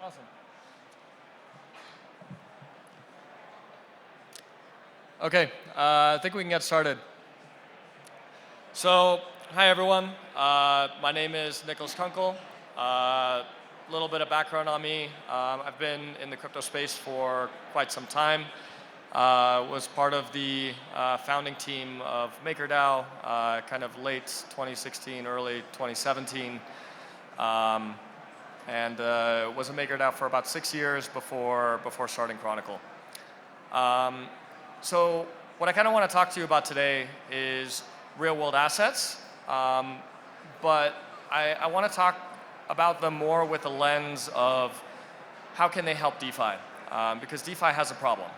Awesome. Okay, I think we can get started. So, hi everyone. My name is Niklas Kunkel. A little bit of background on me. I've been in the crypto space for quite some time. Was part of the founding team of MakerDAO, kind of late 2016, early 2017. And was a MakerDAO for about 6 years before starting Chronicle. So what I kind of want to talk to you about today is real-world assets, but I want to talk about them more with the lens of how can they help DeFi, because DeFi has a problem,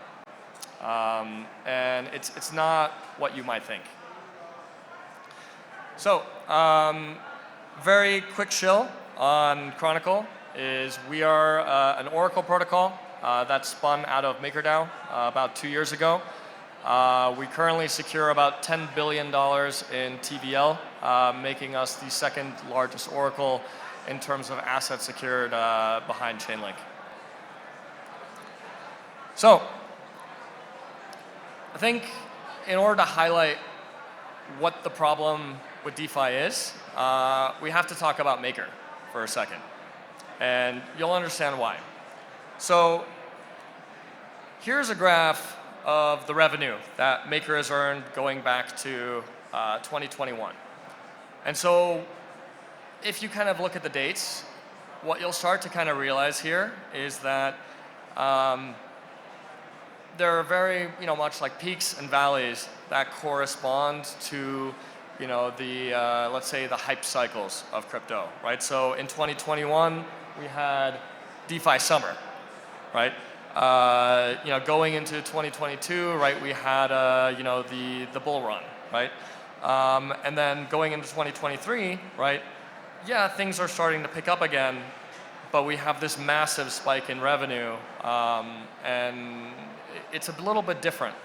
and it's not what you might think. So very quick shill on Chronicle is we are an Oracle protocol that spun out of MakerDAO about 2 years ago. We currently secure about $10 billion in TVL, making us the second largest Oracle in terms of assets secured behind Chainlink. So I think in order to highlight what the problem with DeFi is, we have to talk about Maker for a second, and you'll understand why. So here's a graph of the revenue that Maker has earned going back to 2021. And so if you kind of look at the dates, what you'll start to kind of realize here is that there are very, much like peaks and valleys that correspond to the, let's say, the hype cycles of crypto, right? So in 2021, we had DeFi summer, right? Going into 2022, right, we had, the bull run, right? And then going into 2023, right, yeah, things are starting to pick up again, but we have this massive spike in revenue, and it's a little bit different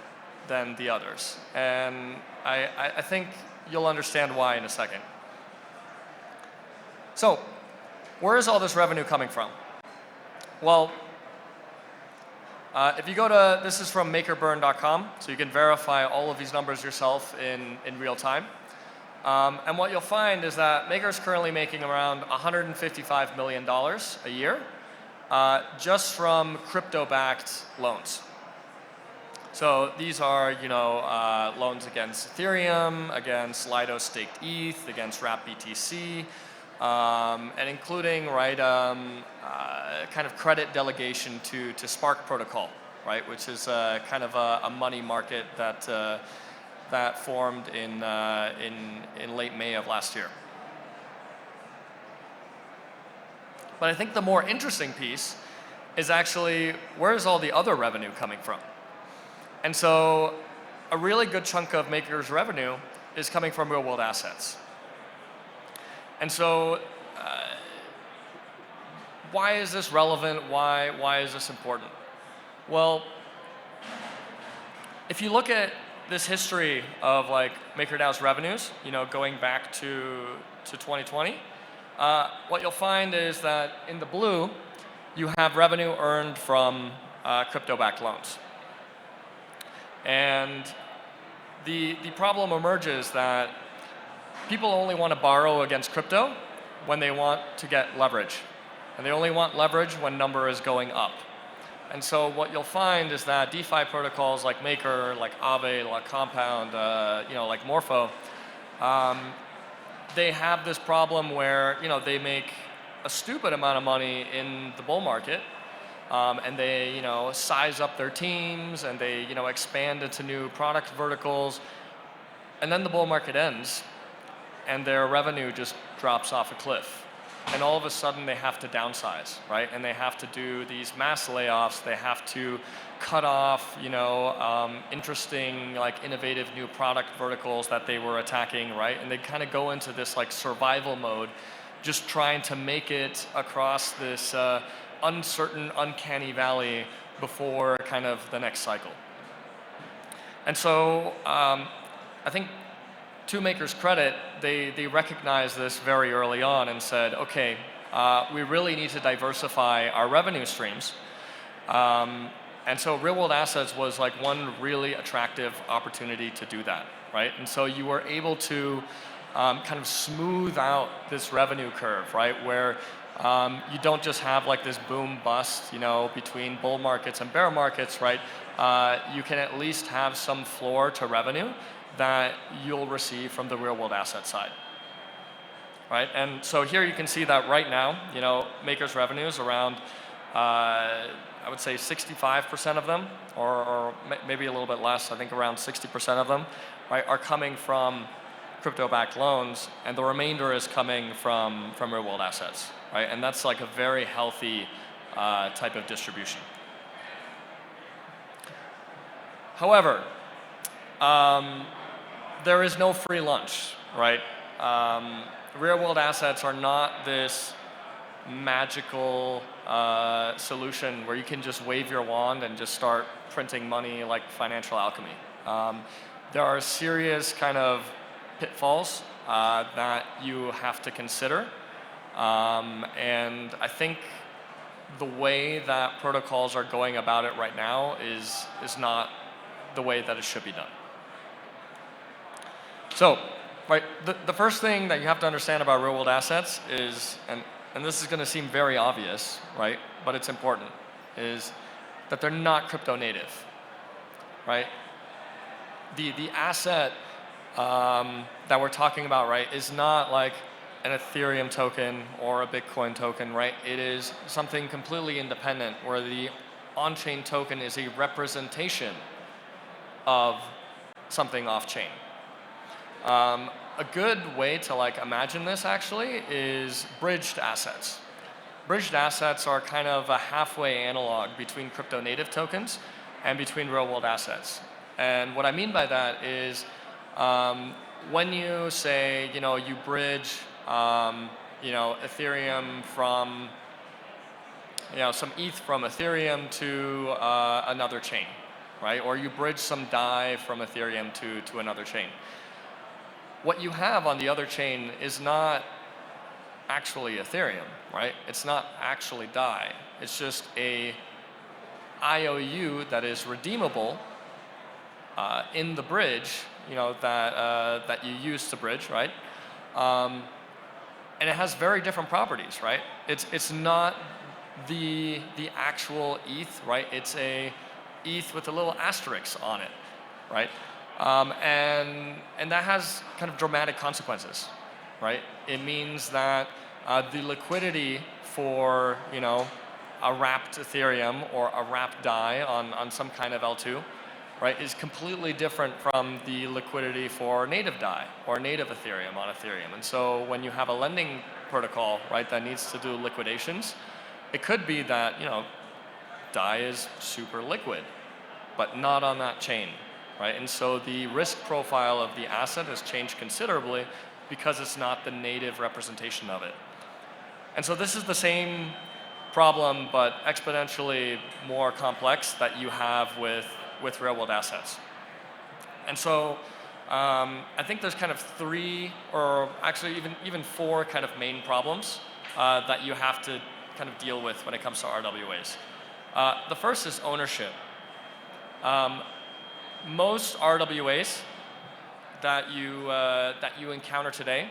than the others. And I think you'll understand why in a second. So, where is all this revenue coming from? Well, if you go to, this is from makerburn.com, so you can verify all of these numbers yourself in real time. And what you'll find is that Maker's currently making around $155 million a year just from crypto-backed loans. So these are, loans against Ethereum, against Lido staked ETH, against wrapped-BTC, and including, right, kind of credit delegation to Spark protocol, right, which is kind of a money market that formed in late May of last year. But I think the more interesting piece is actually where is all the other revenue coming from? And so a really good chunk of Maker's revenue is coming from real-world assets. And so why is this relevant? Why is this important? Well, if you look at this history of like MakerDAO's revenues, going back to 2020, what you'll find is that in the blue, you have revenue earned from crypto-backed loans. And the problem emerges that people only want to borrow against crypto when they want to get leverage. And they only want leverage when number is going up. And so what you'll find is that DeFi protocols like Maker, like Aave, like Compound, like Morpho, they have this problem where they make a stupid amount of money in the bull market, and they size up their teams, and they expand into new product verticals, and then the bull market ends, and their revenue just drops off a cliff. And all of a sudden they have to downsize, right? And they have to do these mass layoffs. They have to cut off, interesting, like innovative new product verticals that they were attacking, right? And they kind of go into this like survival mode, just trying to make it across this uncertain, uncanny valley before kind of the next cycle. And so I think to Maker's credit, they recognized this very early on and said, okay, we really need to diversify our revenue streams. And so real-world assets was like one really attractive opportunity to do that, right? And so you were able to kind of smooth out this revenue curve, right? Where you don't just have like this boom bust, between bull markets and bear markets, right? You can at least have some floor to revenue that you'll receive from the real-world asset side, right? And so here you can see that right now, Maker's revenues around, I would say 65% of them, or maybe a little bit less, I think around 60% of them, right, are coming from crypto-backed loans, and the remainder is coming from real-world assets, right? And that's like a very healthy type of distribution. However, there is no free lunch, right? Real-world assets are not this magical solution where you can just wave your wand and just start printing money like financial alchemy. There are serious kind of pitfalls that you have to consider. And I think the way that protocols are going about it right now is not the way that it should be done. So, right, the first thing that you have to understand about real-world assets is, and this is going to seem very obvious, right, but it's important, is that they're not crypto native, right? The asset that we're talking about, right, is not like an Ethereum token or a Bitcoin token, right? It is something completely independent where the on-chain token is a representation of something off-chain. A good way to like imagine this actually is bridged assets. Bridged assets are kind of a halfway analog between crypto native tokens and between real world assets. And what I mean by that is when you say, you bridge, Ethereum from, some ETH from Ethereum to another chain, right? Or you bridge some DAI from Ethereum to another chain. What you have on the other chain is not actually Ethereum, right? It's not actually DAI. It's just a IOU that is redeemable in the bridge, that you use to bridge, right? And it has very different properties, right? It's not the actual ETH, right? It's a ETH with a little asterisk on it, right? And that has kind of dramatic consequences, right? It means that the liquidity for, a wrapped Ethereum or a wrapped DAI on some kind of L2, right, is completely different from the liquidity for native DAI or native Ethereum on Ethereum. And so when you have a lending protocol, right, that needs to do liquidations, it could be that, DAI is super liquid, but not on that chain. Right? And so the risk profile of the asset has changed considerably because it's not the native representation of it. And so this is the same problem, but exponentially more complex that you have with real-world assets. And so I think there's kind of three, or actually even four kind of main problems that you have to kind of deal with when it comes to RWAs. The first is ownership. Most RWAs that you encounter today,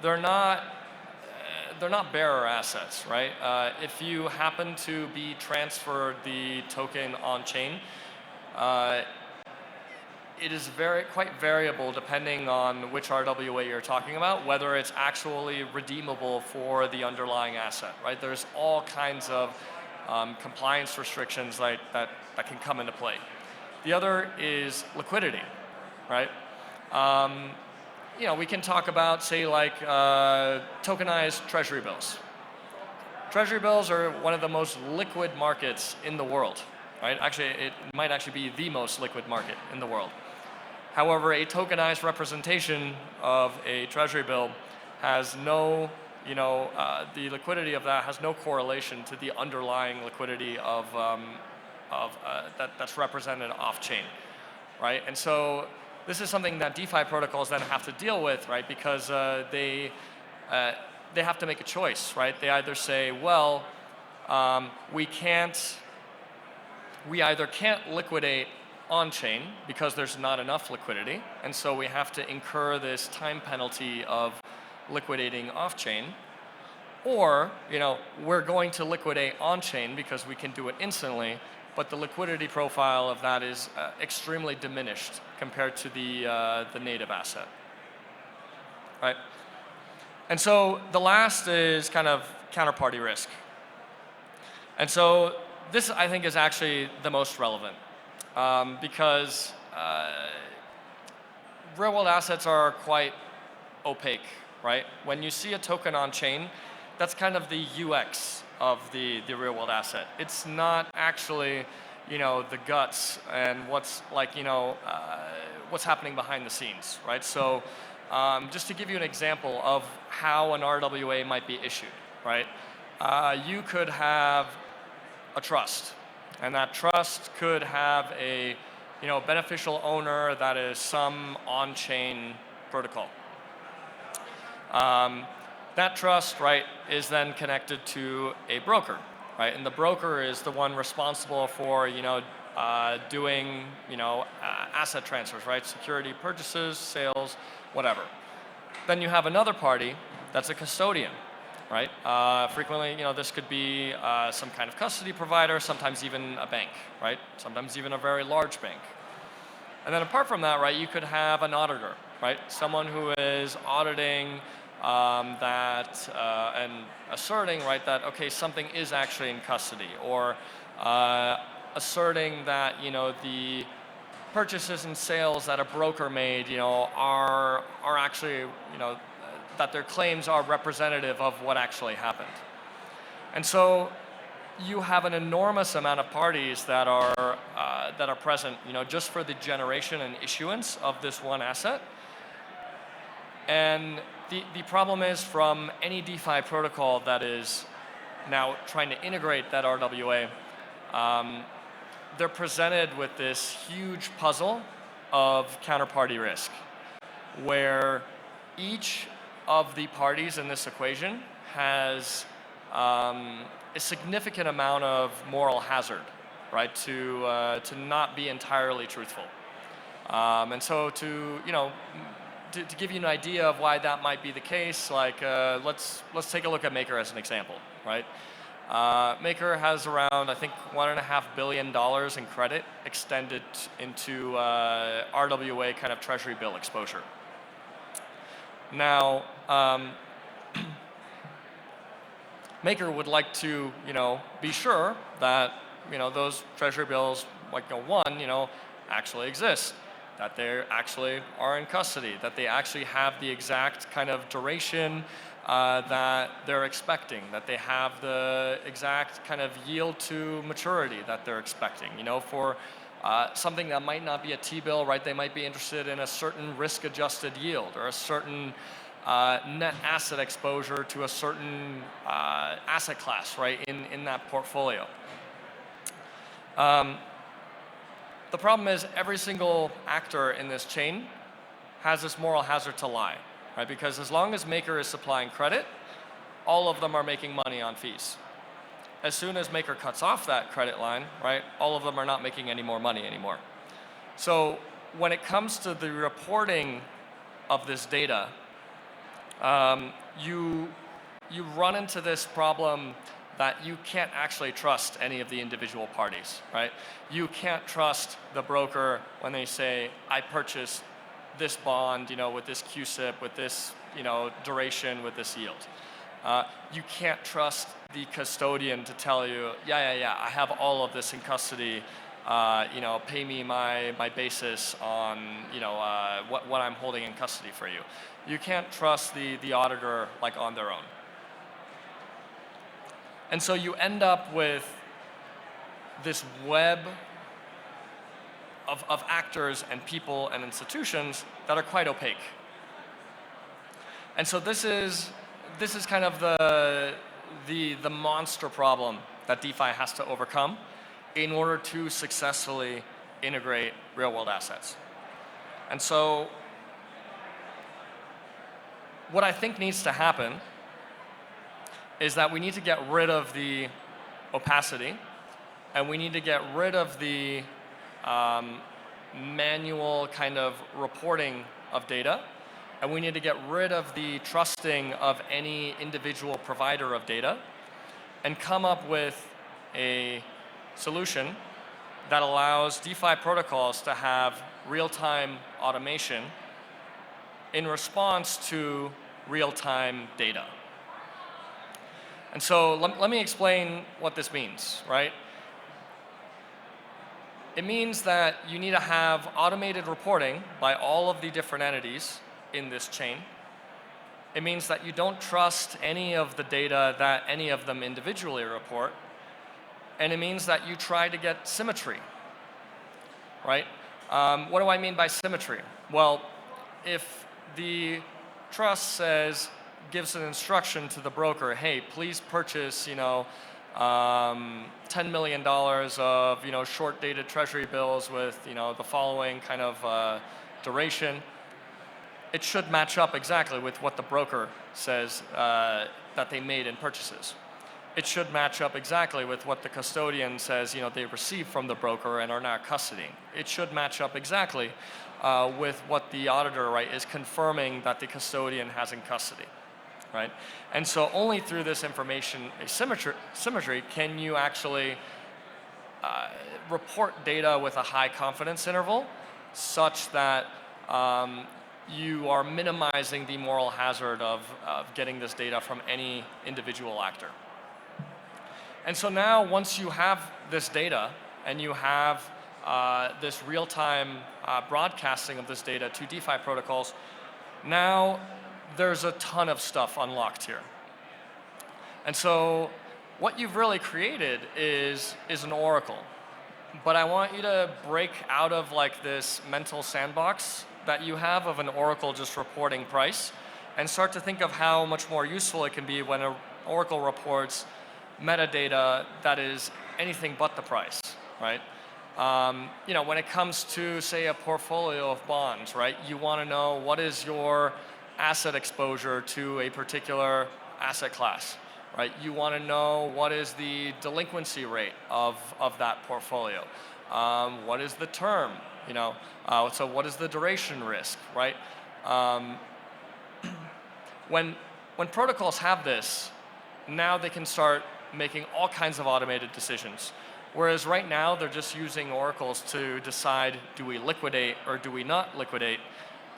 they're not bearer assets, right? If you happen to be transferred the token on chain, it is quite variable depending on which RWA you're talking about, whether it's actually redeemable for the underlying asset, right? There's all kinds of compliance restrictions that can come into play. The other is liquidity, right? We can talk about, say, like tokenized treasury bills. Treasury bills are one of the most liquid markets in the world, right? Actually, it might actually be the most liquid market in the world. However, a tokenized representation of a treasury bill has no, the liquidity of that has no correlation to the underlying liquidity of that's represented off-chain, right? And so this is something that DeFi protocols then have to deal with, right? Because they have to make a choice, right? They either say, well, we either can't liquidate on-chain because there's not enough liquidity, and so we have to incur this time penalty of liquidating off-chain, or we're going to liquidate on-chain because we can do it instantly, but the liquidity profile of that is extremely diminished compared to the native asset, right? And so the last is kind of counterparty risk. And so this, I think, is actually the most relevant because real-world assets are quite opaque, right? When you see a token on chain, that's kind of the UX of the real-world asset. It's not actually, the guts and what's what's happening behind the scenes, right? So just to give you an example of how an RWA might be issued, right? You could have a trust, and that trust could have a beneficial owner that is some on-chain protocol. That trust, right, is then connected to a broker, right? And the broker is the one responsible for doing asset transfers, right? Security purchases, sales, whatever. Then you have another party that's a custodian, right? Frequently, this could be some kind of custody provider, sometimes even a bank, right? Sometimes even a very large bank. And then apart from that, right, you could have an auditor, right? Someone who is auditing that and asserting, right, that okay, something is actually in custody, or asserting that the purchases and sales that a broker made, are actually that their claims are representative of what actually happened. And so you have an enormous amount of parties that are present, just for the generation and issuance of this one asset. And the problem is, from any DeFi protocol that is now trying to integrate that RWA, they're presented with this huge puzzle of counterparty risk, where each of the parties in this equation has a significant amount of moral hazard, right, to not be entirely truthful. And so to give you an idea of why that might be the case, let's take a look at Maker as an example, right? Maker has around, I think, $1.5 billion in credit extended into RWA kind of treasury bill exposure. Now, Maker would like to, be sure that, those treasury bills, actually exist, that they actually are in custody, that they actually have the exact kind of duration that they're expecting, that they have the exact kind of yield to maturity that they're expecting. For something that might not be a T-bill, right, they might be interested in a certain risk-adjusted yield, or a certain net asset exposure to a certain asset class, right, in that portfolio. The problem is, every single actor in this chain has this moral hazard to lie, right? Because as long as Maker is supplying credit, all of them are making money on fees. As soon as Maker cuts off that credit line, right, all of them are not making any more money anymore. So when it comes to the reporting of this data, you run into this problem that you can't actually trust any of the individual parties, right? You can't trust the broker when they say, I purchased this bond, with this QSIP, with this, duration, with this yield. You can't trust the custodian to tell you, yeah, I have all of this in custody, pay me my basis on, what I'm holding in custody for you. You can't trust the auditor, on their own. And so you end up with this web of actors and people and institutions that are quite opaque. And so this is kind of the monster problem that DeFi has to overcome in order to successfully integrate real-world assets. And so what I think needs to happen is that we need to get rid of the opacity, and we need to get rid of the manual kind of reporting of data, and we need to get rid of the trusting of any individual provider of data, and come up with a solution that allows DeFi protocols to have real-time automation in response to real-time data. And so let me explain what this means, right? It means that you need to have automated reporting by all of the different entities in this chain. It means that you don't trust any of the data that any of them individually report. And it means that you try to get symmetry, right? What do I mean by symmetry? Well, if the trust gives an instruction to the broker, hey, please purchase, $10 million of, short-dated treasury bills with, the following kind of duration, it should match up exactly with what the broker says that they made in purchases. It should match up exactly with what the custodian says, they received from the broker and are now custodying. It should match up exactly with what the auditor, right, is confirming that the custodian has in custody, right? And so only through this information symmetry can you actually report data with a high confidence interval such that you are minimizing the moral hazard of getting this data from any individual actor. And so now, once you have this data and you have this real-time broadcasting of this data to DeFi protocols, now there's a ton of stuff unlocked here. And so what you've really created is an oracle. But I want you to break out of like this mental sandbox that you have of an oracle just reporting price and start to think of how much more useful it can be when an oracle reports metadata that is anything but the price, right? When it comes to, say, a portfolio of bonds, right? You want to know what is your asset exposure to a particular asset class, right? You want to know what is the delinquency rate of that portfolio. What is the term, so what is the duration risk, right? When protocols have this, now they can start making all kinds of automated decisions. Whereas right now, they're just using oracles to decide, do we liquidate or do we not liquidate?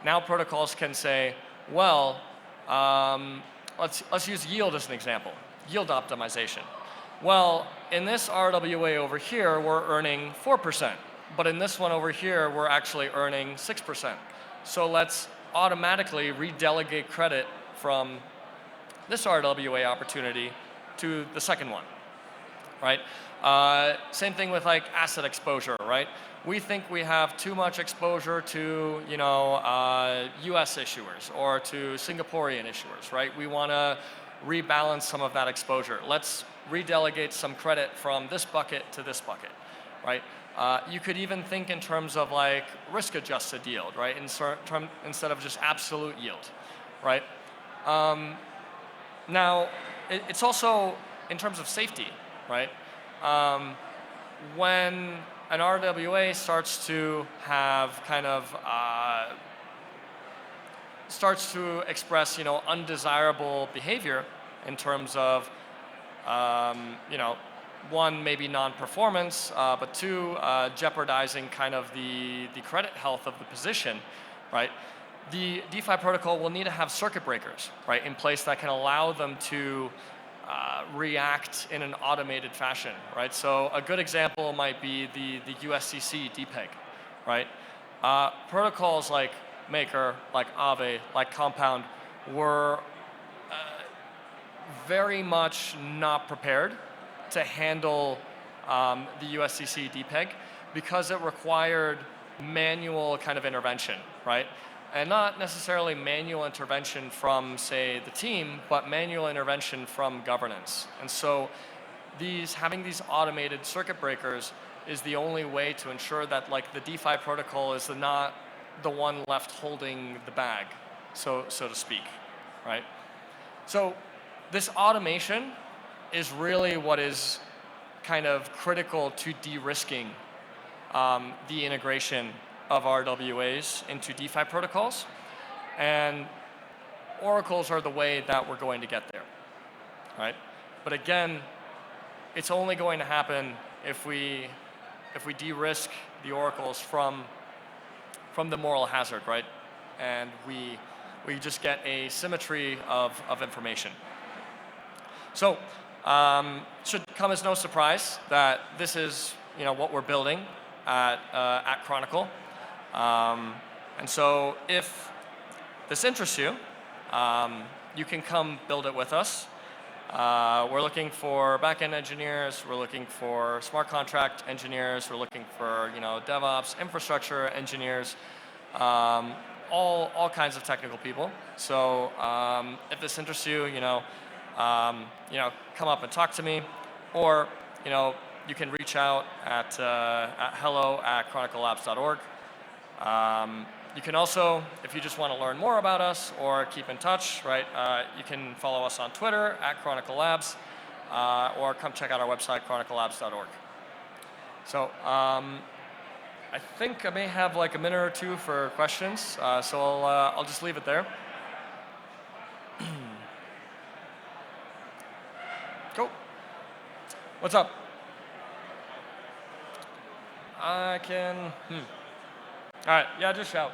Now protocols can say, well, let's use yield as an example, yield optimization. Well, in this RWA over here, we're earning 4%. But in this one over here, we're actually earning 6%. So let's automatically redelegate credit from this RWA opportunity to the second one, right? Same thing with like asset exposure, right? We think we have too much exposure to, US issuers or to Singaporean issuers, right? We want to rebalance some of that exposure. Let's redelegate some credit from this bucket to this bucket, right? You could even think in terms of like risk-adjusted yield, right? Instead of just absolute yield, right? Now, it's also in terms of safety, right? When an RWA starts to have kind of starts to express, undesirable behavior in terms of, one, maybe non-performance, but two, jeopardizing kind of the credit health of the position, right? The DeFi protocol will need to have circuit breakers, right, in place that can allow them to react in an automated fashion, right? So a good example might be the USCC DPEG, right? Protocols like Maker, like Aave, like Compound were very much not prepared to handle the USCC DPEG because it required manual kind of intervention, right? And not necessarily manual intervention from, say, the team, but manual intervention from governance. And so having these automated circuit breakers is the only way to ensure that like the DeFi protocol is not the one left holding the bag, so to speak, right? So this automation is really what is kind of critical to de-risking the integration of RWAs into DeFi protocols. And oracles are the way that we're going to get there, right? But again, it's only going to happen if we de-risk the oracles from the moral hazard, right? And we just get a symmetry of information. So should come as no surprise that this is what we're building at Chronicle. And so if this interests you, you can come build it with us. We're looking for back-end engineers. We're looking for smart contract engineers. We're looking for DevOps, infrastructure engineers, all kinds of technical people. So if this interests you, come up and talk to me, or you can reach out at hello@chroniclelabs.org. You can also, if you just want to learn more about us or keep in touch, right, you can follow us on Twitter @ChronicleLabs, or come check out our website, chroniclelabs.org. So I think I may have like a minute or two for questions, so I'll just leave it there. Cool. What's up? I can, All right, yeah, just shout.